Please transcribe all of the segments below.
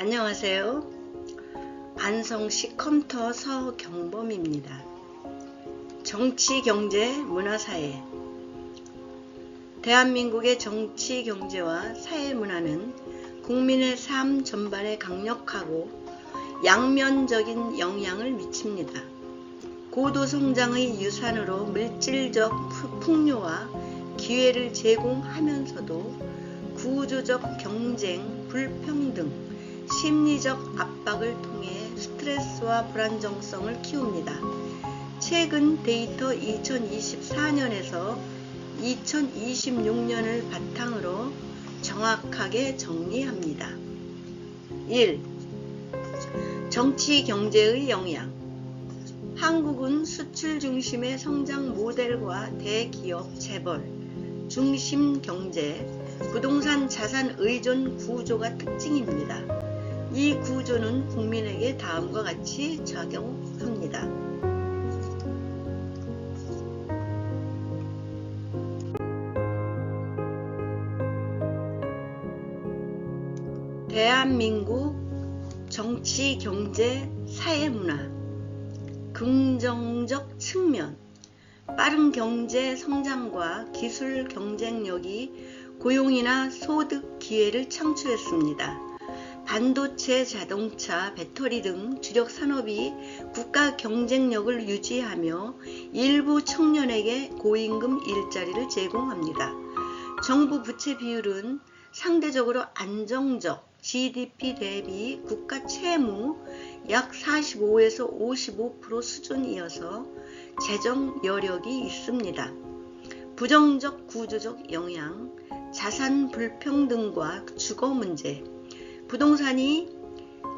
안녕하세요. 안성시 컴퓨터 서경범입니다. 정치, 경제, 문화, 사회. 대한민국의 정치, 경제와 사회 문화는 국민의 삶 전반에 강력하고 양면적인 영향을 미칩니다. 고도 성장의 유산으로 물질적 풍요와 기회를 제공하면서도 구조적 경쟁, 불평등, 심리적 압박을 통해 스트레스와 불안정성을 키웁니다. 최근 데이터 2024년에서 2026년을 바탕으로 정확하게 정리합니다. 1. 정치 경제의 영향. 한국은 수출 중심의 성장 모델과 대기업, 재벌, 중심 경제, 부동산 자산 의존 구조가 특징입니다. 이 구조는 국민에게 다음과 같이 작용합니다. 대한민국 정치, 경제, 사회 문화. 긍정적 측면. 빠른 경제 성장과 기술 경쟁력이 고용이나 소득 기회를 창출했습니다. 반도체, 자동차, 배터리 등 주력 산업이 국가 경쟁력을 유지하며 일부 청년에게 고임금 일자리를 제공합니다. 정부 부채 비율은 상대적으로 안정적, GDP 대비 국가 채무 약 45에서 55% 수준이어서 재정 여력이 있습니다. 부정적 구조적 영향, 자산 불평등과 주거 문제. 부동산이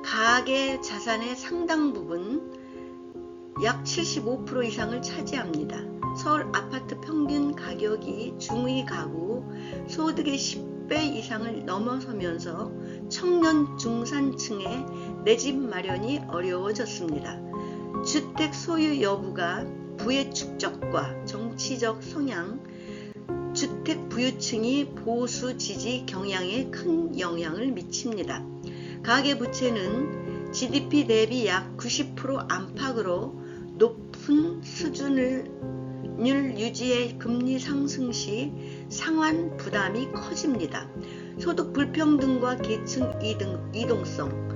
가계 자산의 상당 부분 약 75% 이상을 차지합니다. 서울 아파트 평균 가격이 중위 가구 소득의 10배 이상을 넘어서면서 청년 중산층의 내 집 마련이 어려워졌습니다. 주택 소유 여부가 부의 축적과 정치적 성향, 주택 부유층이 보수 지지 경향에 큰 영향을 미칩니다. 가계부채는 GDP 대비 약 90% 안팎으로 높은 수준을 유지해 금리 상승 시 상환 부담이 커집니다. 소득 불평등과 계층 이동성.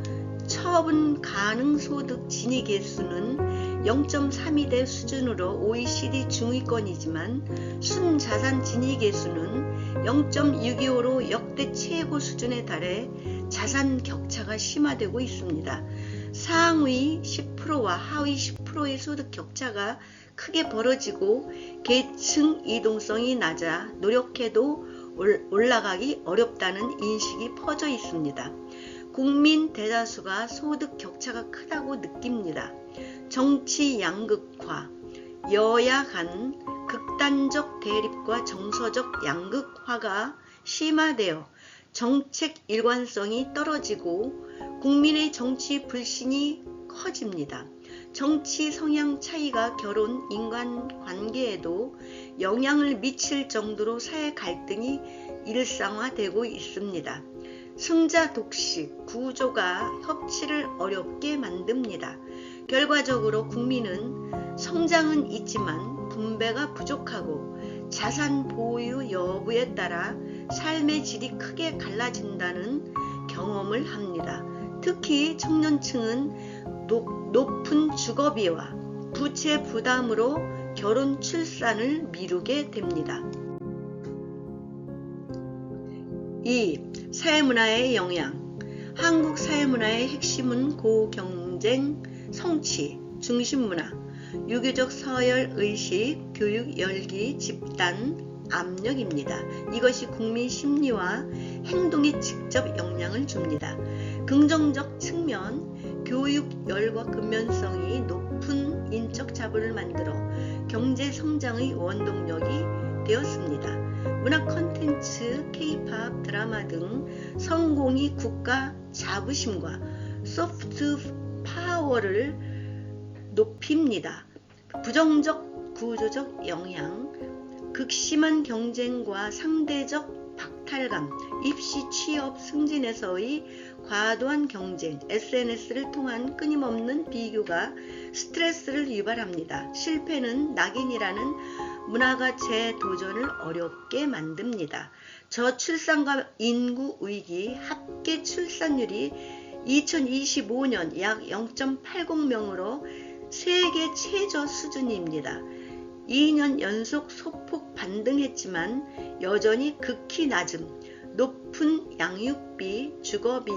처분 가능 소득 진위 계수는 0.32대 수준으로 OECD 중위권이지만 순자산 진위 계수는 0.625로 역대 최고 수준에 달해 자산 격차가 심화되고 있습니다. 상위 10%와 하위 10%의 소득 격차가 크게 벌어지고 계층 이동성이 낮아 노력해도 올라가기 어렵다는 인식이 퍼져 있습니다. 국민 대다수가 소득 격차가 크다고 느낍니다. 정치 양극화, 여야 간 극단적 대립과 정서적 양극화가 심화되어 정책 일관성이 떨어지고 국민의 정치 불신이 커집니다. 정치 성향 차이가 결혼, 인간관계에도 영향을 미칠 정도로 사회 갈등이 일상화되고 있습니다. 승자 독식 구조가 협치를 어렵게 만듭니다. 결과적으로 국민은 성장은 있지만 분배가 부족하고 자산 보유 여부에 따라 삶의 질이 크게 갈라진다는 경험을 합니다. 특히 청년층은 높은 주거비와 부채 부담으로 결혼 출산을 미루게 됩니다. 2. 사회문화의 영향. 한국 사회문화의 핵심은 고경쟁, 성취, 중심문화, 유교적 서열 의식, 교육 열기, 집단, 압력입니다. 이것이 국민 심리와 행동에 직접 영향을 줍니다. 긍정적 측면, 교육 열과 근면성이 높은 인적 자본을 만들어 경제 성장의 원동력이 되었습니다. 문화 콘텐츠, K-팝, 드라마 등 성공이 국가 자부심과 소프트 파워를 높입니다. 부정적 구조적 영향, 극심한 경쟁과 상대적 박탈감, 입시, 취업, 승진에서의 과도한 경쟁, SNS를 통한 끊임없는 비교가 스트레스를 유발합니다. 실패는 낙인이라는 문화가 재도전을 어렵게 만듭니다. 저출산과 인구 위기, 합계 출산율이 2025년 약 0.80명으로 세계 최저 수준입니다. 2년 연속 소폭 반등했지만 여전히 극히 낮음, 높은 양육비, 주거비,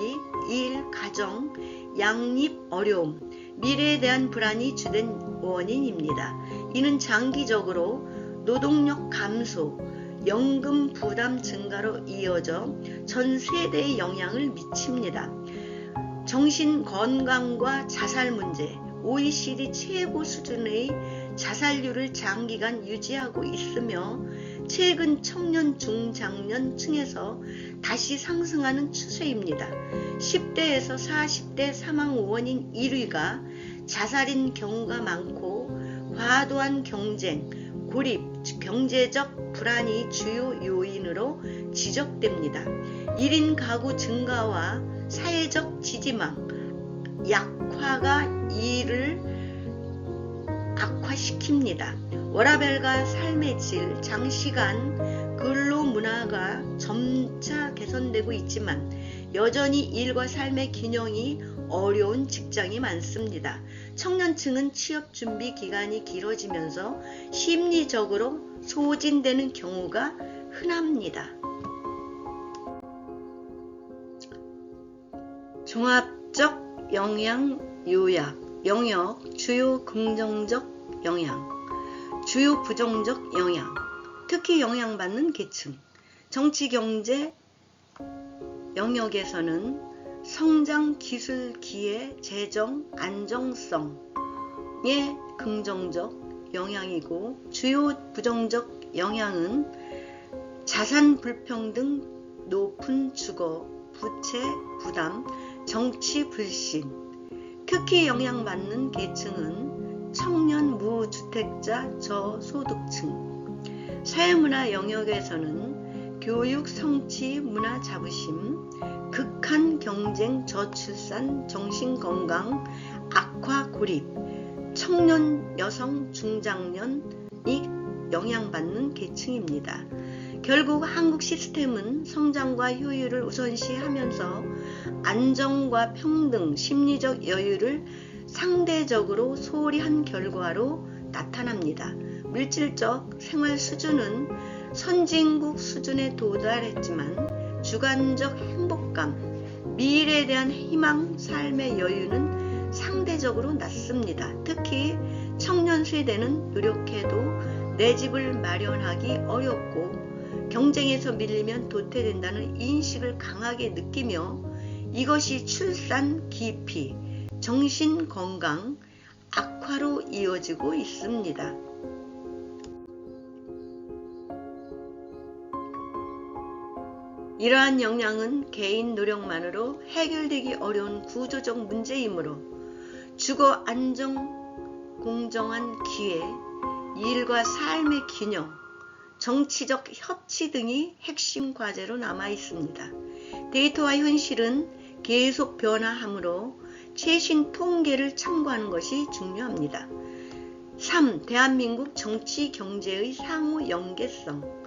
일, 가정, 양립 어려움, 미래에 대한 불안이 주된 원인입니다. 이는 장기적으로 노동력 감소, 연금 부담 증가로 이어져 전 세대에 영향을 미칩니다. 정신 건강과 자살 문제, OECD 최고 수준의 자살률을 장기간 유지하고 있으며 최근 청년 중장년층에서 다시 상승하는 추세입니다. 10대에서 40대 사망 원인 1위가 자살인 경우가 많고 과도한 경쟁, 고립, 경제적 불안이 주요 요인으로 지적됩니다. 1인 가구 증가와 사회적 지지망, 약화가 이를 악화시킵니다. 워라밸과 삶의 질, 장시간 근로 문화가 점차 개선되고 있지만 여전히 일과 삶의 균형이 어려운 직장이 많습니다. 청년층은 취업 준비 기간이 길어지면서 심리적으로 소진되는 경우가 흔합니다. 종합적 영향 요약, 영역, 주요 긍정적 영향, 주요 부정적 영향, 특히 영향받는 계층. 정치, 경제 영역에서는 성장, 기술, 기회, 재정, 안정성의 긍정적 영향이고, 주요 부정적 영향은 자산 불평등, 높은 주거, 부채 부담, 정치 불신. 특히 영향받는 계층은 청년, 무주택자, 저소득층. 사회문화 영역에서는 교육, 성취, 문화 자부심, 극한 경쟁, 저출산, 정신건강, 악화, 고립, 청년, 여성, 중장년이 영향받는 계층입니다. 결국 한국 시스템은 성장과 효율을 우선시하면서 안정과 평등, 심리적 여유를 상대적으로 소홀히 한 결과로 나타납니다. 물질적 생활 수준은 선진국 수준에 도달했지만 주관적 행복감, 미래에 대한 희망, 삶의 여유는 상대적으로 낮습니다. 특히 청년 세대는 노력해도 내 집을 마련하기 어렵고 경쟁에서 밀리면 도태된다는 인식을 강하게 느끼며 이것이 출산, 기피, 정신건강 악화로 이어지고 있습니다. 이러한 영향은 개인 노력만으로 해결되기 어려운 구조적 문제이므로 주거 안정, 공정한 기회, 일과 삶의 균형, 정치적 협치 등이 핵심 과제로 남아 있습니다. 데이터와 현실은 계속 변화하므로 최신 통계를 참고하는 것이 중요합니다. 3. 대한민국 정치 경제의 상호 연계성.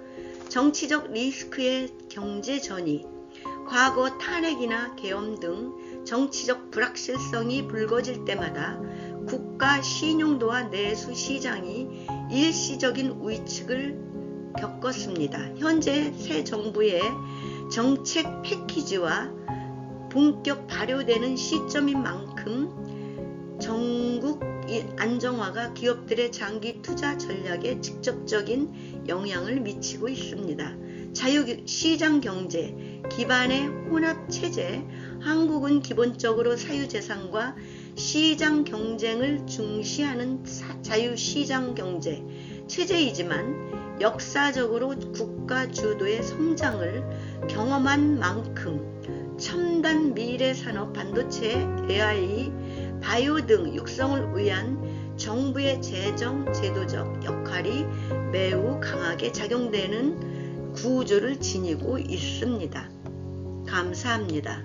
정치적 리스크의 경제 전이, 과거 탄핵이나 계엄 등 정치적 불확실성이 불거질 때마다 국가 신용도와 내수 시장이 일시적인 위축을 겪었습니다. 현재 새 정부의 정책 패키지와 본격 발효되는 시점인 만큼 전국 안정화가 기업들의 장기 투자 전략에 직접적인 영향을 미치고 있습니다. 자유시장 경제 기반의 혼합체제, 한국은 기본적으로 사유재산과 시장 경쟁을 중시하는 자유시장 경제 체제이지만 역사적으로 국가 주도의 성장을 경험한 만큼 첨단 미래 산업, 반도체, AI, 바이오 등 육성을 위한 정부의 재정, 제도적 역할이 매우 강하게 작용되는 구조를 지니고 있습니다. 감사합니다.